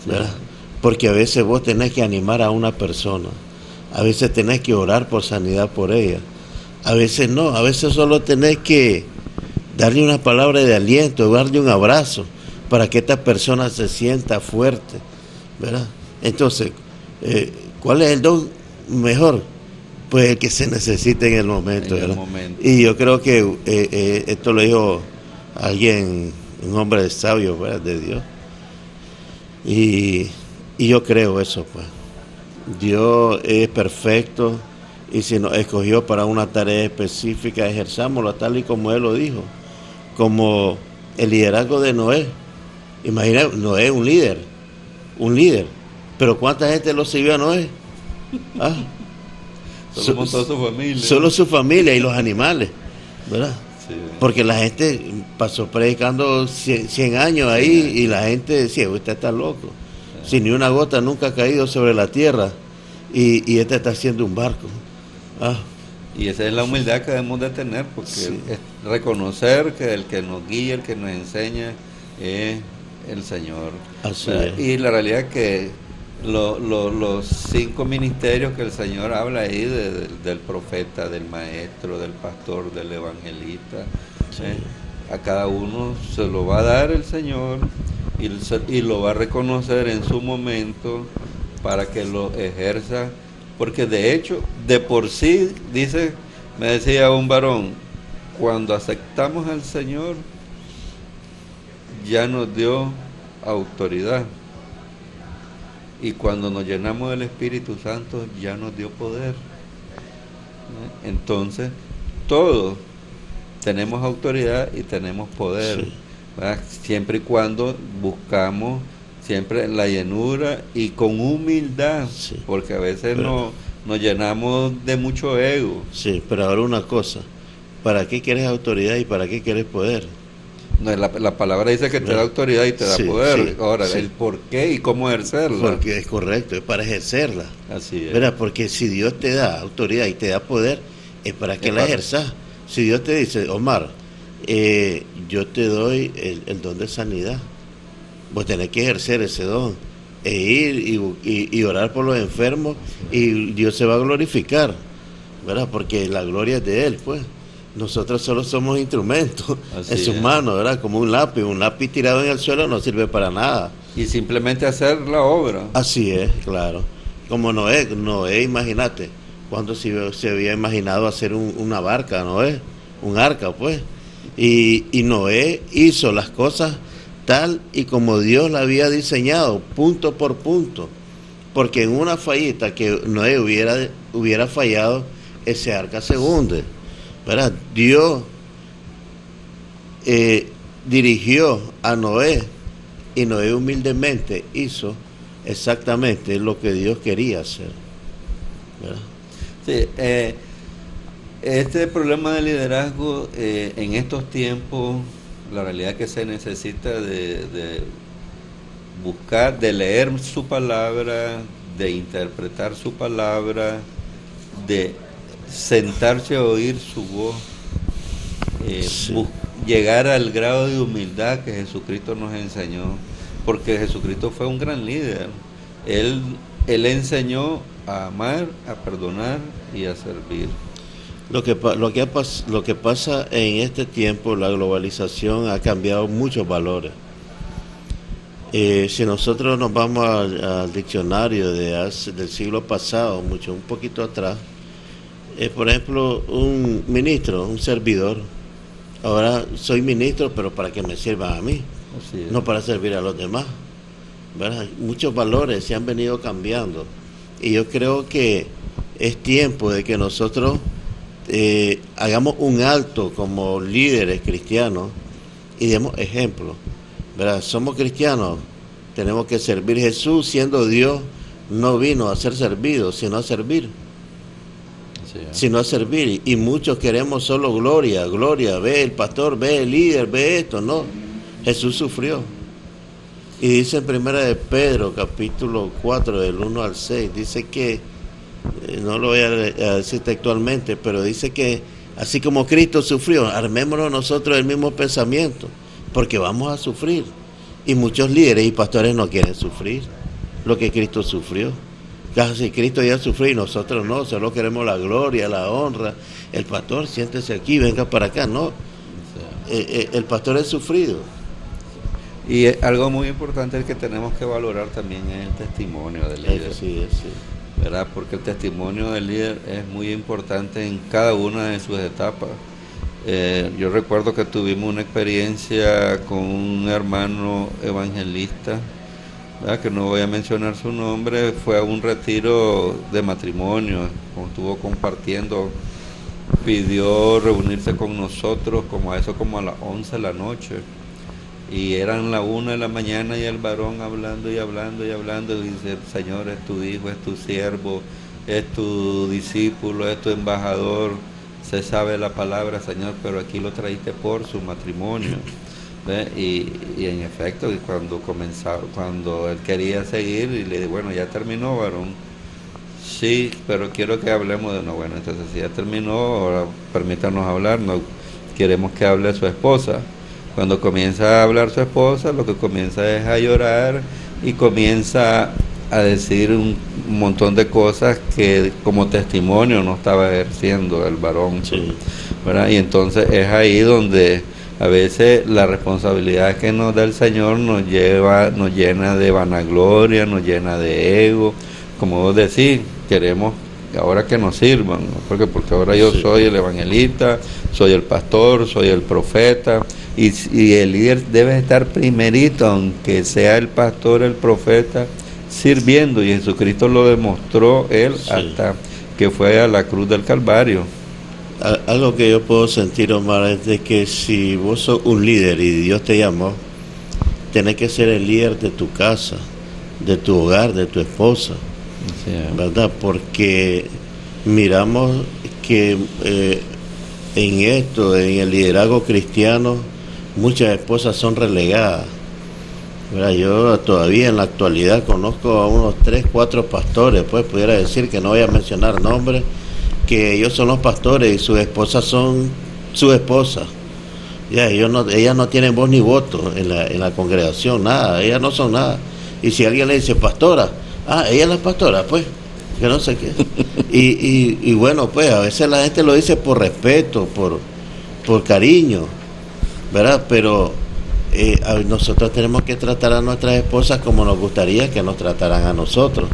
¿verdad? Porque a veces vos tenés que animar a una persona, a veces tenés que orar por sanidad por ella, a veces no, a veces solo tenés que darle una palabra de aliento, darle un abrazo, para que esta persona se sienta fuerte, ¿verdad? Entonces, ¿cuál es el don mejor? Pues el que se necesita en el momento, ¿verdad? Y yo creo que esto lo dijo alguien, un hombre sabio, ¿verdad? De Dios. Y yo creo eso, pues. Dios es perfecto y si nos escogió para una tarea específica, ejerzámoslo tal y como Él lo dijo. Como el liderazgo de Noé. Imagina, Noé un líder. Pero ¿cuánta gente lo siguió a Noé? ¿Ah? Solo montó su familia. Solo su familia y los animales, ¿verdad? Sí. Porque la gente pasó predicando 100 años ahí y la gente decía, usted está loco. Si ni una gota nunca ha caído sobre la tierra y este está haciendo un barco. Ah. Y esa es la humildad que debemos de tener, porque es reconocer que el que nos guía, el que nos enseña es el Señor. Así es. Y la realidad es que los 5 ministerios que el Señor habla ahí del profeta, del maestro, del pastor, del evangelista, a cada uno se lo va a dar el Señor y lo va a reconocer en su momento para que lo ejerza, porque de hecho, de por sí, me decía un varón, cuando aceptamos al Señor, ya nos dio autoridad. Y cuando nos llenamos del Espíritu Santo, ya nos dio poder. Entonces, todos tenemos autoridad y tenemos poder. ¿Verdad? Siempre y cuando buscamos siempre la llenura y con humildad, porque a veces nos llenamos de mucho ego. Sí, pero ahora una cosa, ¿para qué quieres autoridad y para qué quieres poder? No, la palabra dice que te da autoridad y te da poder. Sí, Ahora, sí. el por qué y cómo ejercerla. Porque es correcto, es para ejercerla. Así es. ¿Verdad? Porque si Dios te da autoridad y te da poder, es para que la ejerzas. Si Dios te dice, Omar, yo te doy el don de sanidad, vos tenés que ejercer ese don, e ir y orar por los enfermos, y Dios se va a glorificar, ¿verdad? Porque la gloria es de Él, pues. Nosotros solo somos instrumentos en sus manos, ¿verdad? Como un lápiz tirado en el suelo no sirve para nada. Y simplemente hacer la obra. Así es, claro. Como Noé, imagínate, cuando se había imaginado hacer una barca, Noé, un arca, pues. Y Noé hizo las cosas tal y como Dios la había diseñado, punto por punto. Porque en una fallita que Noé hubiera fallado, ese arca se hunde, ¿verdad? Dios dirigió a Noé, y Noé humildemente hizo exactamente lo que Dios quería hacer, ¿verdad? Sí, este problema de liderazgo en estos tiempos, la realidad es que se necesita de buscar, de leer su palabra, de interpretar su palabra, de sentarse a oír su voz, llegar al grado de humildad que Jesucristo nos enseñó, porque Jesucristo fue un gran líder. Él enseñó a amar, a perdonar y a servir. Lo que pasa en este tiempo, la globalización ha cambiado muchos valores. Si nosotros nos vamos al diccionario del siglo pasado, un poquito atrás, por ejemplo, un ministro, un servidor, ahora soy ministro, pero para que me sirvan a mí, no para servir a los demás, ¿verdad? Muchos valores se han venido cambiando, y yo creo que es tiempo de que nosotros hagamos un alto como líderes cristianos y demos ejemplo, ¿verdad? Somos cristianos, tenemos que servir. Jesús, siendo Dios, no vino a ser servido, sino a servir. Sino a servir, y muchos queremos solo gloria, ve el pastor, ve el líder, ve esto, no. Jesús sufrió, y dice en 1 de Pedro capítulo 4 del 1 al 6, dice que, no lo voy a decir textualmente, pero dice que así como Cristo sufrió, armémonos nosotros el mismo pensamiento, porque vamos a sufrir, y muchos líderes y pastores no quieren sufrir lo que Cristo sufrió. Casi Cristo ya sufrió y nosotros no, solo queremos la gloria, la honra. El pastor, siéntese aquí, venga para acá, no. El pastor es sufrido. Y algo muy importante que tenemos que valorar también es el testimonio del líder. Sí. ¿Verdad? Porque el testimonio del líder es muy importante en cada una de sus etapas. Yo recuerdo que tuvimos una experiencia con un hermano evangelista, ¿verdad? Que no voy a mencionar su nombre. Fue a un retiro de matrimonio, estuvo compartiendo, pidió reunirse con nosotros como a las 11 de la noche, y eran las 1 de la mañana, y el varón hablando, y dice: Señor, es tu hijo, es tu siervo, es tu discípulo, es tu embajador, se sabe la palabra, Señor, pero aquí lo traíste por su matrimonio. Y en efecto, cuando él quería seguir, y le dije: bueno, ya terminó, varón. Sí, pero quiero que hablemos de bueno, entonces si ya terminó, ahora permítanos hablar, no queremos que hable su esposa. Cuando comienza a hablar su esposa, lo que comienza es a llorar, y comienza a decir un montón de cosas que como testimonio no estaba ejerciendo el varón, ¿verdad? Y entonces es ahí donde a veces la responsabilidad que nos da el Señor nos llena de vanagloria, nos llena de ego. Como vos decís, queremos ahora que nos sirvan, ¿no? Porque ahora yo soy el evangelista, soy el pastor, soy el profeta, y el líder debe estar primerito, aunque sea el pastor, el profeta, sirviendo, y Jesucristo lo demostró él hasta que fue a la cruz del Calvario. Algo que yo puedo sentir, Omar, es de que si vos sos un líder y Dios te llamó, tenés que ser el líder de tu casa, de tu hogar, de tu esposa, ¿verdad? Porque miramos que en el liderazgo cristiano, muchas esposas son relegadas. Mira, yo todavía en la actualidad conozco a unos 3, 4 pastores, pues pudiera decir, que no voy a mencionar nombres, que ellos son los pastores y sus esposas son sus esposas. Ya, ellas no tienen voz ni voto en la congregación, nada, ellas no son nada. Y si alguien le dice pastora, ella es la pastora, pues, que no sé qué. Y bueno, pues a veces la gente lo dice por respeto, por cariño, ¿verdad? Pero nosotros tenemos que tratar a nuestras esposas como nos gustaría que nos trataran a nosotros,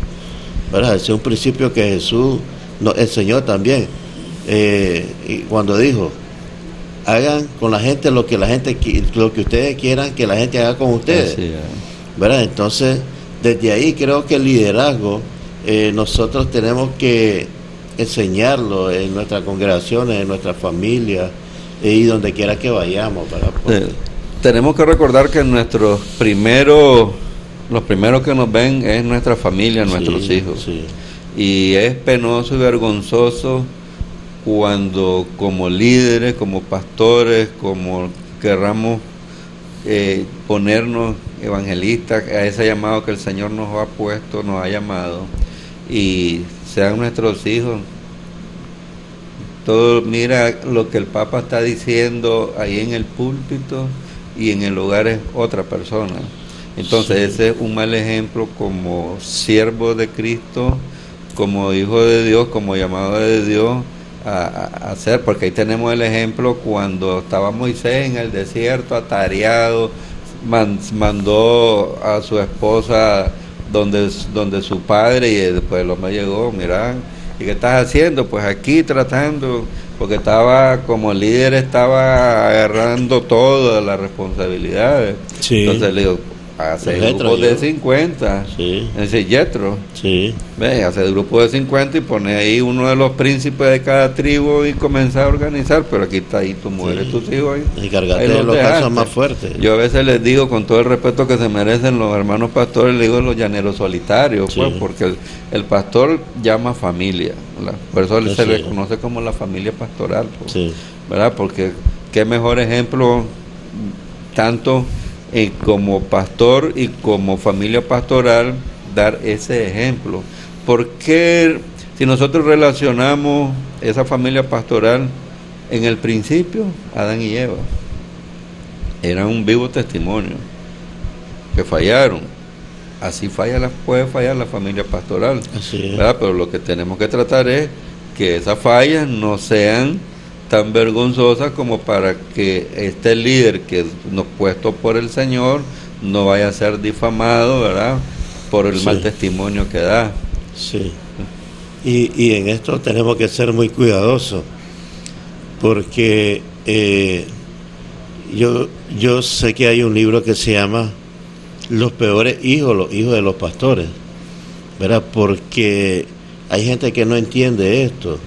¿verdad? Ese es un principio que Jesús nos enseñó también, y cuando dijo: hagan con la gente lo que ustedes quieran que la gente haga con ustedes, ¿verdad? Entonces, desde ahí creo que el liderazgo nosotros tenemos que enseñarlo en nuestras congregaciones, en nuestras familias y donde quiera que vayamos, ¿verdad? Tenemos que recordar que los primeros que nos ven es nuestra familia, nuestros hijos. Sí. Y es penoso y vergonzoso cuando como líderes, como pastores, como querramos ponernos evangelistas a ese llamado que el Señor nos ha puesto, nos ha llamado, y sean nuestros hijos. Todo, mira lo que el Papa está diciendo ahí en el púlpito, y en el hogar es otra persona. Entonces ese es un mal ejemplo como siervo de Cristo, como hijo de Dios, como llamado de Dios a hacer, porque ahí tenemos el ejemplo cuando estaba Moisés en el desierto atareado, mandó a su esposa donde su padre, y después el hombre llegó: mira, ¿y qué estás haciendo? Pues aquí tratando, porque estaba como líder, estaba agarrando todas las responsabilidades. Entonces le digo: hace grupos de 50, ese Yetro, hace grupos de 50 y pone ahí uno de los príncipes de cada tribu y comenzar a organizar, pero aquí está ahí tu mujer y tus hijos ahí. Y cargate de los casos más fuertes. Yo a veces les digo, con todo el respeto que se merecen los hermanos pastores, les digo los llaneros solitarios, pues, porque el pastor llama familia, ¿verdad? Por eso se le conoce como la familia pastoral, pues, ¿verdad? Porque qué mejor ejemplo, tanto como pastor y como familia pastoral, dar ese ejemplo. Porque si nosotros relacionamos esa familia pastoral, en el principio Adán y Eva eran un vivo testimonio, que fallaron. Así puede fallar la familia pastoral, ¿verdad? Pero lo que tenemos que tratar es que esas fallas no sean tan vergonzosa como para que este líder que nos puesto por el Señor no vaya a ser difamado, ¿verdad?, por el mal testimonio que da. Y en esto tenemos que ser muy cuidadosos, porque yo sé que hay un libro que se llama Los peores hijos, los hijos de los pastores, ¿verdad? Porque hay gente que no entiende esto.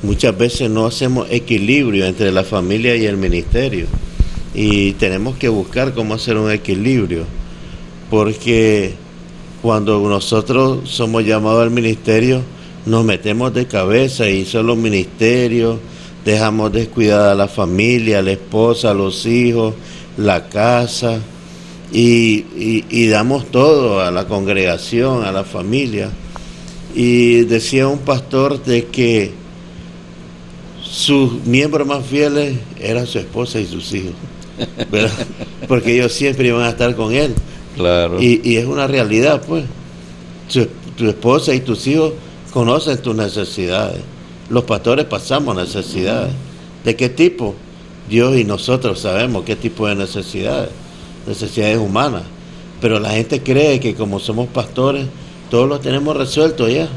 Muchas veces no hacemos equilibrio entre la familia y el ministerio, y tenemos que buscar cómo hacer un equilibrio, porque cuando nosotros somos llamados al ministerio nos metemos de cabeza y solo ministerio, dejamos descuidada a la familia, a la esposa, a los hijos, la casa, y damos todo a la congregación, a la familia. Y decía un pastor de que sus miembros más fieles eran su esposa y sus hijos, ¿verdad? Porque ellos siempre iban a estar con él. Claro. Y es una realidad, pues. Tu esposa y tus hijos conocen tus necesidades. Los pastores pasamos necesidades. ¿De qué tipo? Dios y nosotros sabemos qué tipo de necesidades. Necesidades humanas. Pero la gente cree que como somos pastores, todos lo tenemos resuelto ya.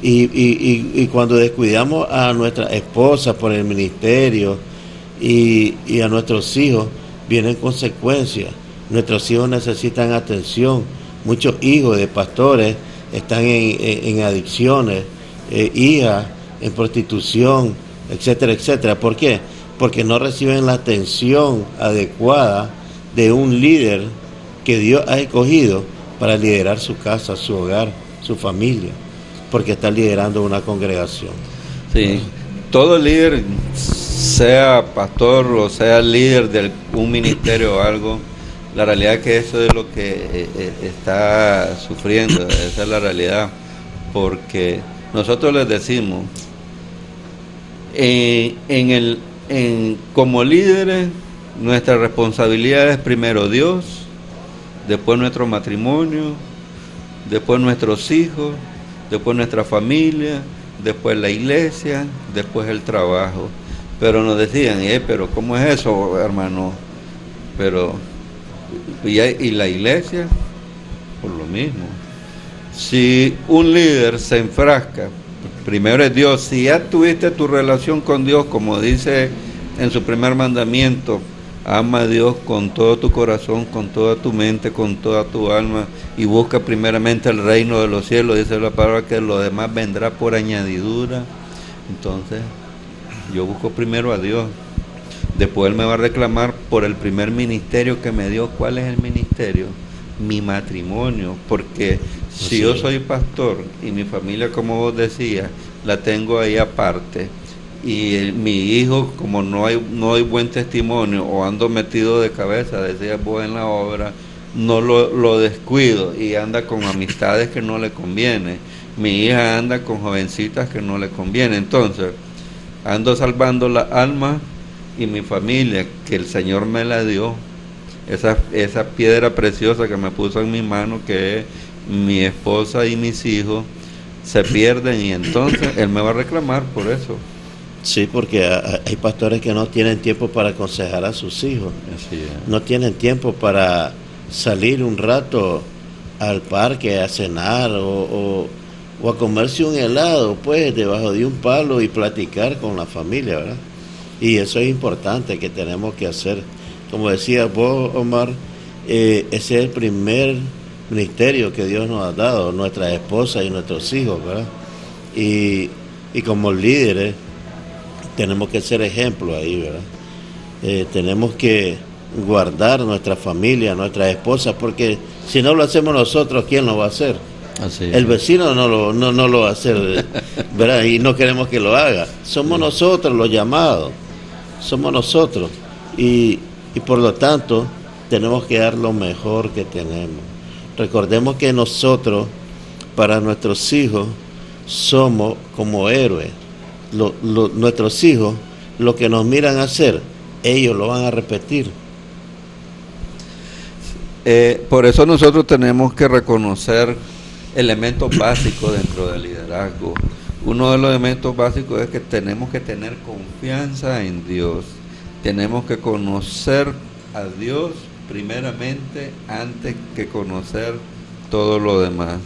Y cuando descuidamos a nuestra esposa por el ministerio y a nuestros hijos, vienen consecuencias. Nuestros hijos necesitan atención. Muchos hijos de pastores están en adicciones, hijas en prostitución, etcétera, etcétera. ¿Por qué? Porque no reciben la atención adecuada de un líder que Dios ha escogido para liderar su casa, su hogar, su familia, porque está liderando una congregación. Sí, todo líder sea pastor o sea líder de un ministerio o algo, la realidad es que eso es lo que está sufriendo, esa es la realidad, porque nosotros les decimos, como líderes, nuestra responsabilidad es primero Dios, después nuestro matrimonio, después nuestros hijos, después nuestra familia, después la iglesia, después el trabajo. Pero nos decían, pero ¿cómo es eso, hermano? Pero, ¿y la iglesia? Por lo mismo. Si un líder se enfrasca, primero es Dios. Si ya tuviste tu relación con Dios, como dice en su primer mandamiento, ama a Dios con todo tu corazón, con toda tu mente, con toda tu alma, y busca primeramente el reino de los cielos. Dice la palabra que lo demás vendrá por añadidura. Entonces, yo busco primero a Dios. Después Él me va a reclamar por el primer ministerio que me dio. ¿Cuál es el ministerio? Mi matrimonio. Porque si yo soy pastor y mi familia, como vos decías, la tengo ahí aparte, y mi hijo, como no hay buen testimonio, o ando metido de cabeza, decías vos en la obra, no lo descuido y anda con amistades que no le conviene. Mi hija anda con jovencitas que no le conviene. Entonces, ando salvando la alma y mi familia, que el Señor me la dio, esa piedra preciosa que me puso en mi mano, que es mi esposa y mis hijos, se pierden, y entonces Él me va a reclamar por eso. Sí, porque hay pastores que no tienen tiempo para aconsejar a sus hijos. Así es. No tienen tiempo para salir un rato al parque a cenar o a comerse un helado, pues, debajo de un palo y platicar con la familia, ¿verdad? Y eso es importante que tenemos que hacer. Como decía vos, Omar, ese es el primer ministerio que Dios nos ha dado, nuestras esposas y nuestros hijos, ¿verdad? Y como líderes tenemos que ser ejemplo ahí, ¿verdad? Tenemos que guardar nuestra familia, nuestras esposas, porque si no lo hacemos nosotros, ¿quién lo va a hacer? Así El vecino no lo va a hacer, ¿verdad? Y no queremos que lo haga. Somos nosotros los llamados, somos nosotros. Y por lo tanto, tenemos que dar lo mejor que tenemos. Recordemos que nosotros, para nuestros hijos, somos como héroes. Nuestros hijos, lo que nos miran hacer, ellos lo van a repetir. Por eso nosotros tenemos que reconocer elementos básicos dentro del liderazgo. Uno de los elementos básicos es que tenemos que tener confianza en Dios. Tenemos que conocer a Dios primeramente antes que conocer todo lo demás.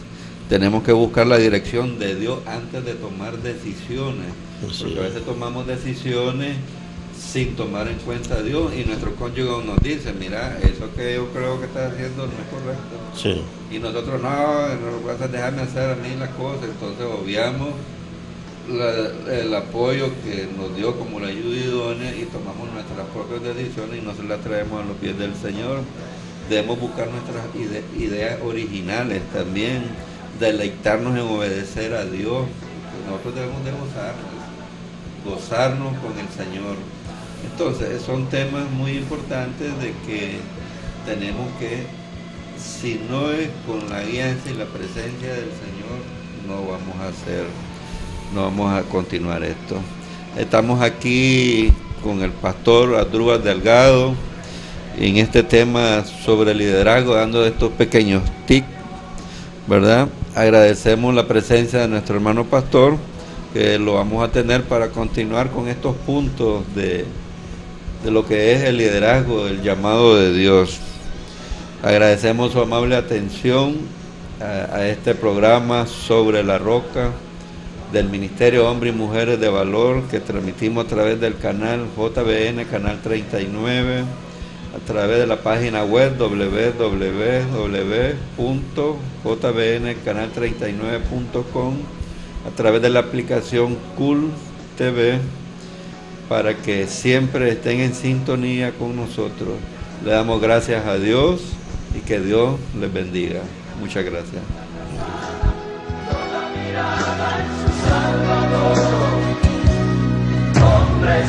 Tenemos que buscar la dirección de Dios antes de tomar decisiones. Porque a veces tomamos decisiones sin tomar en cuenta a Dios, y nuestro cónyuge nos dice, mira, eso que yo creo que estás haciendo no es correcto. Sí. Y nosotros no vas a dejarme hacer a mí las cosas. Entonces obviamos el apoyo que nos dio como la ayuda idónea y tomamos nuestras propias decisiones y no se las traemos a los pies del Señor. Debemos buscar nuestras ideas originales también, deleitarnos en obedecer a Dios. Nosotros debemos de gozarnos con el Señor. Entonces son temas muy importantes de que tenemos que, si no es con la guianza y la presencia del Señor, no vamos a continuar esto. Estamos aquí con el pastor Asdrúbal Delgado en este tema sobre liderazgo, dando estos pequeños tips, ¿verdad? Agradecemos la presencia de nuestro hermano pastor, que lo vamos a tener para continuar con estos puntos de lo que es el liderazgo, el llamado de Dios. Agradecemos su amable atención a este programa Sobre la Roca del Ministerio Hombres y Mujeres de Valor, que transmitimos a través del canal JBN, canal 39, a través de la página web www.jbncanal39.com, a través de la aplicación Cool TV, para que siempre estén en sintonía con nosotros. Le damos gracias a Dios y que Dios les bendiga. Muchas gracias. Hombres